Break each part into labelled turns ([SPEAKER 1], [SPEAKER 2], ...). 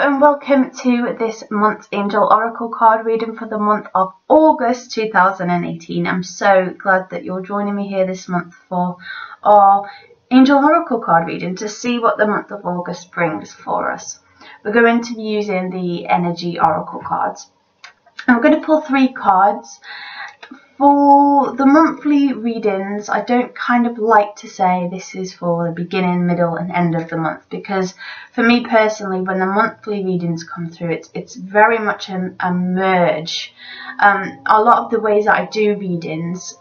[SPEAKER 1] and welcome to this month's Angel Oracle card reading for the month of August 2018. I'm so glad that you're joining me here this month for our Angel Oracle card reading to see what the month of August brings for us. We're going to be using the Energy Oracle cards. And we're going to pull 3 cards. For the monthly readings, I don't kind of like to say this is for the beginning, middle and end of the month, because for me personally, when the monthly readings come through, it's very much a merge. A lot of the ways that I do readings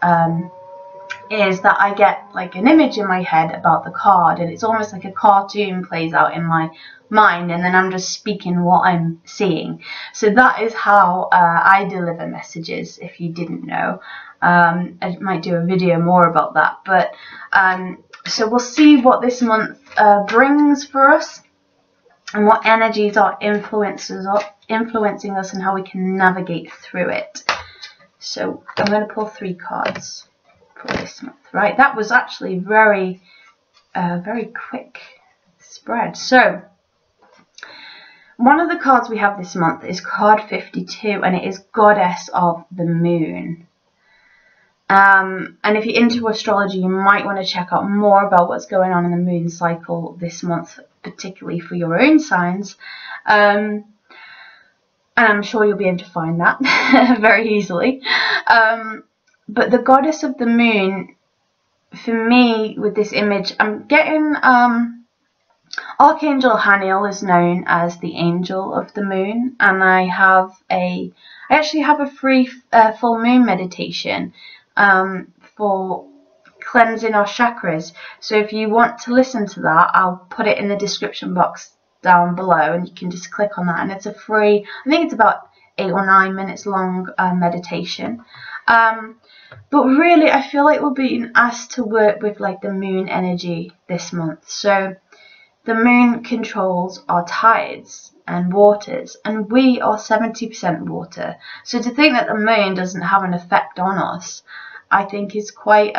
[SPEAKER 1] is that I get like an image in my head about the card, and it's almost like a cartoon plays out in my mind, and then I'm just speaking what I'm seeing. So that is how I deliver messages, if you didn't know. I might do a video more about that, but so we'll see what this month brings for us and what energies are influencing us and how we can navigate through it. So I'm going to pull 3 cards for this month. Right, that was actually very quick spread. So one of the cards we have this month is card 52, and it is Goddess of the Moon. And if you're into astrology, you might want to check out more about what's going on in the moon cycle this month, particularly for your own signs. And I'm sure you'll be able to find that very easily. But the Goddess of the Moon, for me, with this image, I'm getting Archangel Haniel is known as the Angel of the Moon, and I actually have a free full moon meditation for cleansing our chakras. So if you want to listen to that, I'll put it in the description box down below, and you can just click on that, and it's a free, I think it's about 8 or 9 minutes long meditation. But really, I feel like we're being asked to work with like the moon energy this month. So the moon controls our tides and waters, and we are 70% water. So to think that the moon doesn't have an effect on us, I think is quite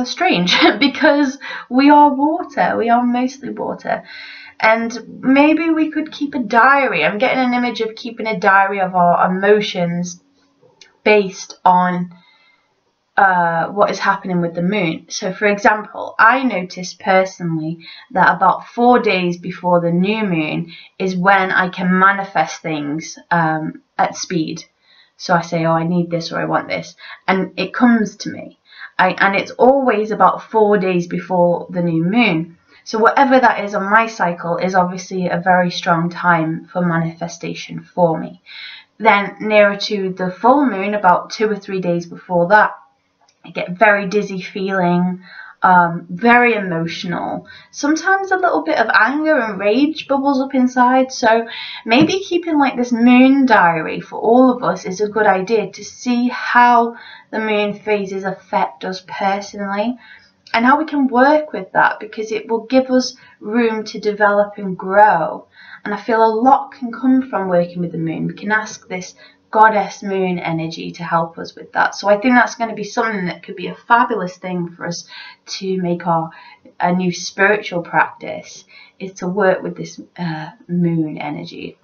[SPEAKER 1] strange, because we are water. We are mostly water. And maybe we could keep a diary. I'm getting an image of keeping a diary of our emotions based on what is happening with the moon. So for example, I noticed personally that about 4 days before the new moon is when I can manifest things at speed. So I say, oh, I need this, or I want this, and it comes to me. And it's always about 4 days before the new moon. So whatever that is on my cycle is obviously a very strong time for manifestation for me. Then nearer to the full moon, about 2 or 3 days before that, I get very dizzy feeling, very emotional. Sometimes a little bit of anger and rage bubbles up inside. So maybe keeping like this moon diary for all of us is a good idea, to see how the moon phases affect us personally and how we can work with that, because it will give us room to develop and grow. And I feel a lot can come from working with the moon. We can ask this Goddess Moon energy to help us with that. So I think that's going to be something that could be a fabulous thing for us to make a new spiritual practice, is to work with this moon energy.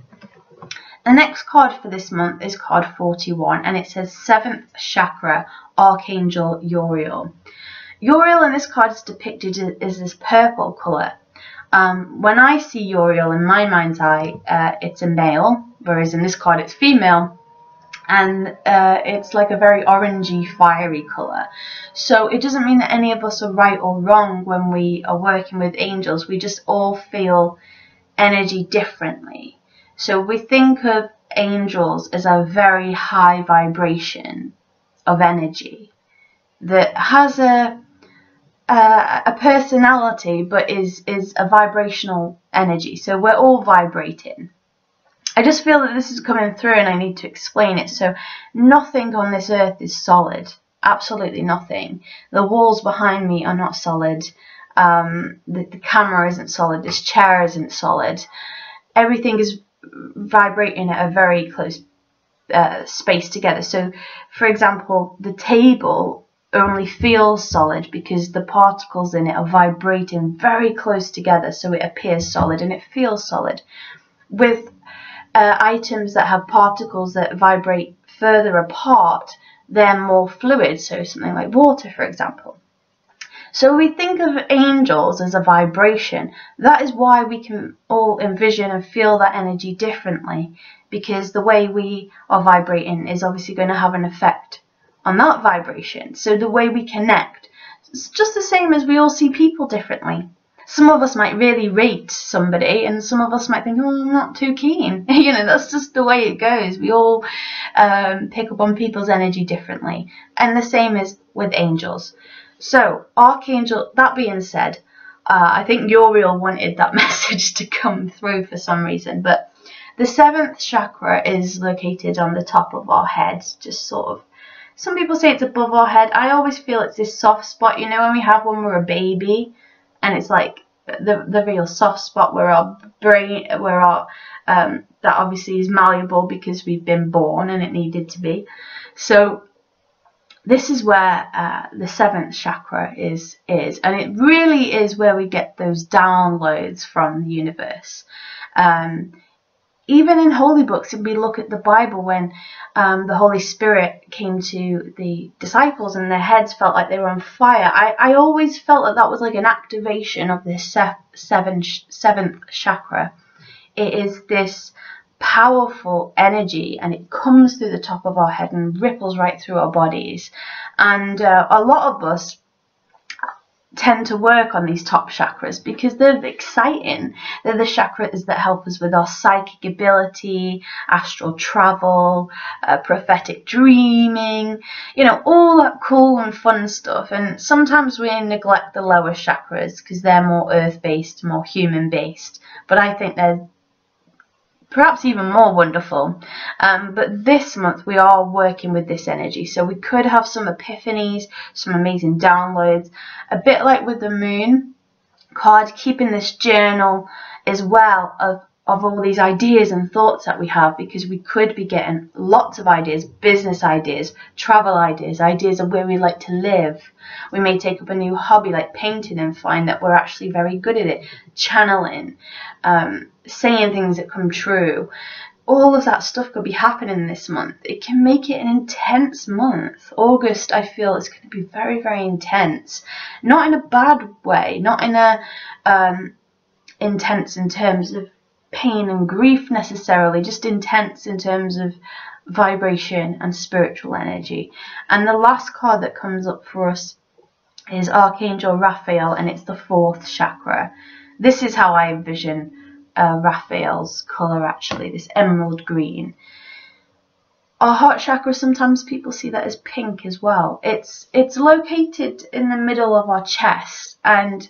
[SPEAKER 1] The next card for this month is card 41, and it says 7th Chakra, Archangel Uriel. Uriel in this card is depicted as this purple colour. When I see Uriel in my mind's eye, it's a male, whereas in this card it's female, and it's like a very orangey, fiery colour. So it doesn't mean that any of us are right or wrong when we are working with angels. We just all feel energy differently. So we think of angels as a very high vibration of energy that has a personality, but is a vibrational energy. So we're all vibrating. I just feel that this is coming through, and I need to explain it. So nothing on this earth is solid. Absolutely nothing. The walls behind me are not solid. The camera isn't solid. This chair isn't solid. Everything is vibrating at a very close space together. So for example, the table only feels solid because the particles in it are vibrating very close together, so it appears solid and it feels solid. With items that have particles that vibrate further apart, they're more fluid, so something like water, for example. So we think of angels as a vibration. That is why we can all envision and feel that energy differently, because the way we are vibrating is obviously going to have an effect on that vibration. So the way we connect, it's just the same as we all see people differently. Some of us might really rate somebody, and some of us might think, oh, I'm not too keen. You know, that's just the way it goes. We all pick up on people's energy differently. And the same is with angels. So, Archangel, that being said, I think Uriel wanted that message to come through for some reason, but the 7th chakra is located on the top of our heads, just sort of, some people say it's above our head. I always feel it's this soft spot, you know, when we have when we're a baby, and it's like the real soft spot where our brain, where our, that obviously is malleable because we've been born and it needed to be. So, this is where the 7th chakra is, and it really is where we get those downloads from the universe. Even in holy books, if we look at the Bible, when the Holy Spirit came to the disciples and their heads felt like they were on fire, I always felt that that was like an activation of this 7th chakra. It is this powerful energy, and it comes through the top of our head and ripples right through our bodies. And a lot of us tend to work on these top chakras because they're exciting. They're the chakras that help us with our psychic ability, astral travel, prophetic dreaming, you know, all that cool and fun stuff. And sometimes we neglect the lower chakras because they're more earth-based, more human-based. But I think they're perhaps even more wonderful. But this month we are working with this energy, so we could have some epiphanies, some amazing downloads, a bit like with the moon card, keeping this journal as well of all these ideas and thoughts that we have, because we could be getting lots of ideas, business ideas, travel ideas, ideas of where we like to live. We may take up a new hobby like painting and find that we're actually very good at it, channeling, saying things that come true. All of that stuff could be happening this month. It can make it an intense month. August, I feel, is going to be very, very intense. Not in a bad way, not in a intense in terms of pain and grief necessarily, just intense in terms of vibration and spiritual energy. And the last card that comes up for us is Archangel Raphael, and it's the 4th chakra. This is how I envision Raphael's colour, actually, this emerald green. Our heart chakra, sometimes people see that as pink as well. It's located in the middle of our chest, and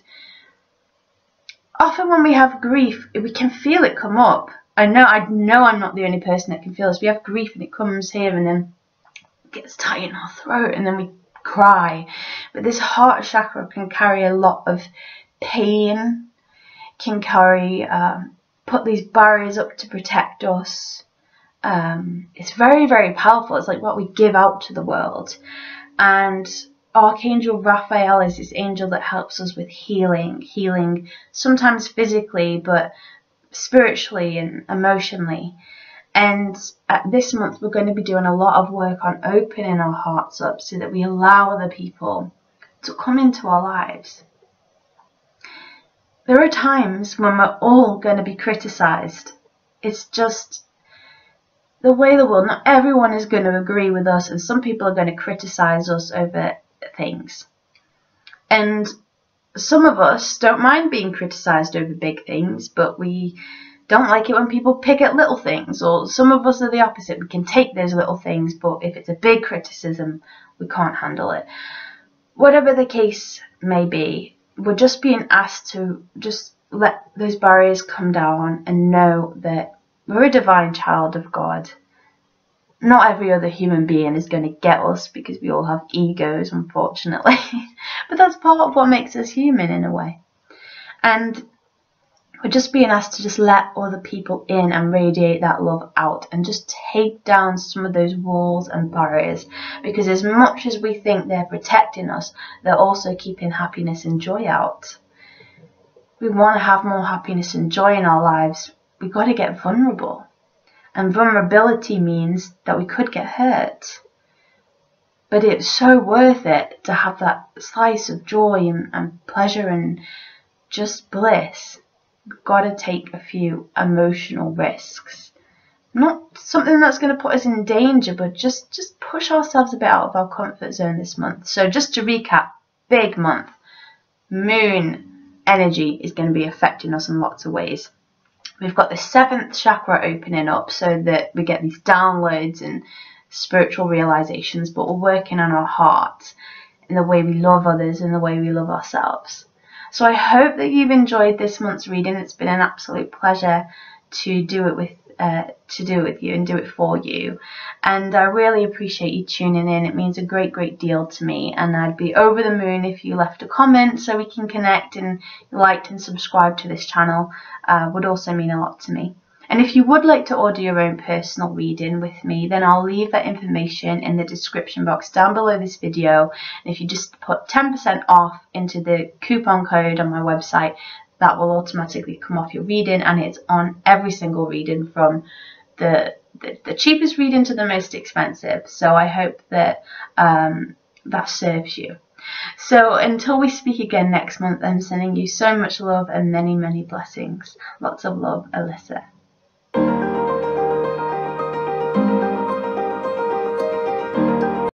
[SPEAKER 1] often when we have grief, we can feel it come up. I know I'm not the only person that can feel this. We have grief and it comes here and then it gets tight in our throat and then we cry. But this heart chakra can carry a lot of pain, can carry, put these barriers up to protect us. It's very, very powerful. It's like what we give out to the world. And Archangel Raphael is this angel that helps us with healing sometimes physically, but spiritually and emotionally. And this month we're going to be doing a lot of work on opening our hearts up so that we allow other people to come into our lives. There are times when we're all going to be criticized. It's just the way the world, not everyone is going to agree with us, and some people are going to criticize us over things. And some of us don't mind being criticized over big things, but we don't like it when people pick at little things. Or some of us are the opposite. We can take those little things, but if it's a big criticism, we can't handle it. Whatever the case may be, we're just being asked to just let those barriers come down and know that we're a divine child of God. Not every other human being is going to get us because we all have egos, unfortunately. But that's part of what makes us human in a way. And we're just being asked to just let other people in and radiate that love out, and just take down some of those walls and barriers, because as much as we think they're protecting us, they're also keeping happiness and joy out. We want to have more happiness and joy in our lives. We've got to get vulnerable, and vulnerability means that we could get hurt, but it's so worth it to have that slice of joy and pleasure and just bliss. We've got to take a few emotional risks. Not something that's going to put us in danger, but just push ourselves a bit out of our comfort zone this month. So just to recap, big month. Moon energy is going to be affecting us in lots of ways. We've got the 7th chakra opening up so that we get these downloads and spiritual realizations, but we're working on our heart in the way we love others and the way we love ourselves. So I hope that you've enjoyed this month's reading. It's been an absolute pleasure to do it with you and do it for you, and I really appreciate you tuning in. It means a great deal to me, and I'd be over the moon if you left a comment so we can connect, and liked and subscribed to this channel would also mean a lot to me. And if you would like to order your own personal reading with me, then I'll leave that information in the description box down below this video. And if you just put 10% off into the coupon code on my website, that will automatically come off your reading, and it's on every single reading from the cheapest reading to the most expensive. So I hope that that serves you. So until we speak again next month, I'm sending you so much love and many blessings. Lots of love, Alyssa.